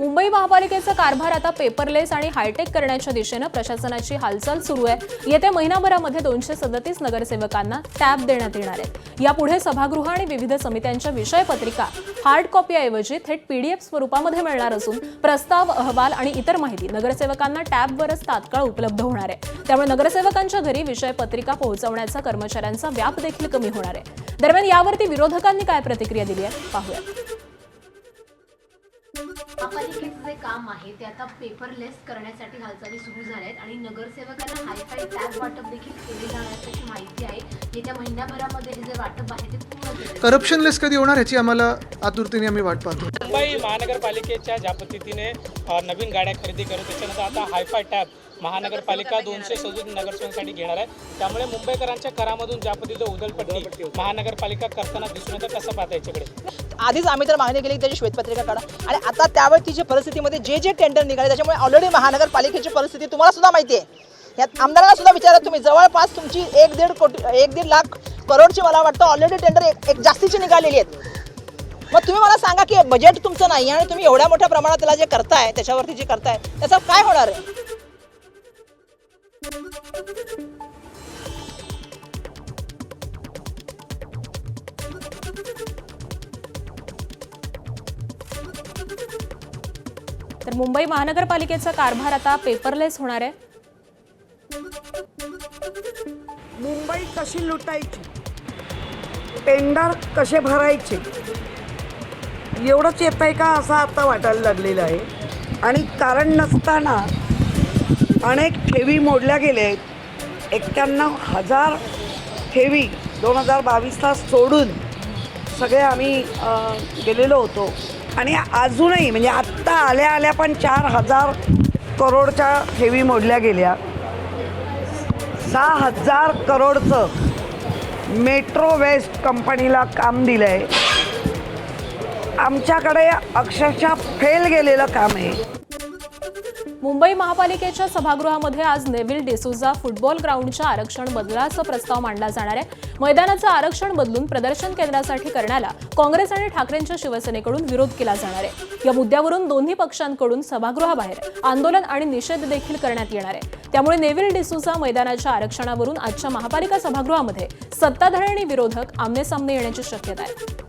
मुंबई महापालिकेचा कारभार आता पेपरलेस आणि हायटेक करण्याच्या दिशेने प्रशासनाची हालचाल सुरू आहे। येत्या महिनाभरामध्ये 237 नगरसेवकांना टॅब देण्यात येणार आहेत। यापुढे सभागृह आणि विविध समित्यांच्या विषय पत्रिका हार्ड कॉपी ऐवजी थेट पीडीएफ स्वरूपामध्ये मिळणार असून प्रस्ताव, अहवाल आणि इतर माहिती नगरसेवकांना टॅबवरच तात्काळ उपलब्ध होणार आहे। त्यामुळे नगरसेवकांच्या घरी विषय पत्रिका पोहोचवण्याचा कर्मचाऱ्यांचा व्याप देखील कमी होणार आहे। दरम्यान यावरती विरोधकांनी काय प्रतिक्रिया दिली आहे पाहूया। महापालिकेचं जे काम आहे ते आता पेपरलेस करण्यासाठी हालचाली सुरू झाल्या आहेत आणि नगरसेवकांना हायफाय टॅब वाटप देखील केले जाणार असल्याची माहिती आहे। येत्या महिन्याभरामध्ये हे जे वाटप आहे ते पूर्ण केले। करप्शनलेस कधी होणार याची आम्हाला आतुरतेने आम्ही वाट पाहतो। मुंबई महानगरपालिकेच्या ज्या पद्धतीने नवीन गाड्या खरेदी करत त्याच्यानंतर आता हायफाय टॅब महानगरपालिका 237 नगरसेवकांसाठी घेणार आहे। त्यामुळे मुंबईकरांच्या करामधून ज्या पद्धतीने उधळपट्टी महानगरपालिका करताना दिसून येतं कसं पाहता याच्याकडे। आधीच आम्ही तर मागणी केली त्याची श्वेतपत्रिका काढा आणि आता त्यावेळीच्या परिस्थितीमध्ये जे टेंडर निघाले त्याच्यामुळे ऑलरेडी महानगरपालिकेची परिस्थिती तुम्हाला सुद्धा माहिती आहे। यात आमदारांना सुद्धा विचारा तुम्ही, जवळपास तुमची 1.5 लाख करोडची मला वाटतं ऑलरेडी टेंडर एक जास्तीची निघालेली आहेत। मग तुम्ही मला सांगा की बजेट तुमचं नाही आणि तुम्ही एवढ्या मोठ्या प्रमाणात त्याला जे करताय त्याच्यावरती जे करताय त्याचं काय होणार आहे। तर मुंबई महानगरपालिकेचा कारभार आता पेपरलेस होणार आहे। मुंबई कशी लुटायची, टेंडर कसे भरायचे एवढंच येत आहे का असं आता वाटायला लागलेलं आहे। आणि कारण नसताना अनेक ठेवी मोडल्या गेल्या आहेत। 91,000 ठेवी 2022ला सोडून सगळे आम्ही गेलेलो होतो आणि अजूनही म्हणजे आत्ता आल्या पण 4,000 करोडच्या ठेवी मोडल्या गेल्या। 6,000 करोडचं मेट्रो वेस्ट कंपनीला काम दिलं आहे। आमच्याकडे अक्षरशः फेल गेलेलं काम आहे। मुंबई महापालिकेच्या सभागृहामध्ये आज नेव्हिल डिसूजा फुटबॉल ग्राउंडच्या आरक्षण बदलाचा प्रस्ताव मांडला जाणार आहे। मैदानाचं आरक्षण बदलून प्रदर्शन केंद्रासाठी करण्याला काँग्रेस आणि ठाकरेंच्या शिवसेनेकडून विरोध केला जाणार आहे। या मुद्द्यावरून दोन्ही पक्षांकडून सभागृहाबाहेर आंदोलन आणि निषेध देखील करण्यात येणार आहे। त्यामुळे नेव्हिल डिसूजा मैदानाच्या आरक्षणावरून आजच्या महापालिका सभागृहामध्ये सत्ताधारी आणि विरोधक आमनेसामने येण्याची शक्यता आहे।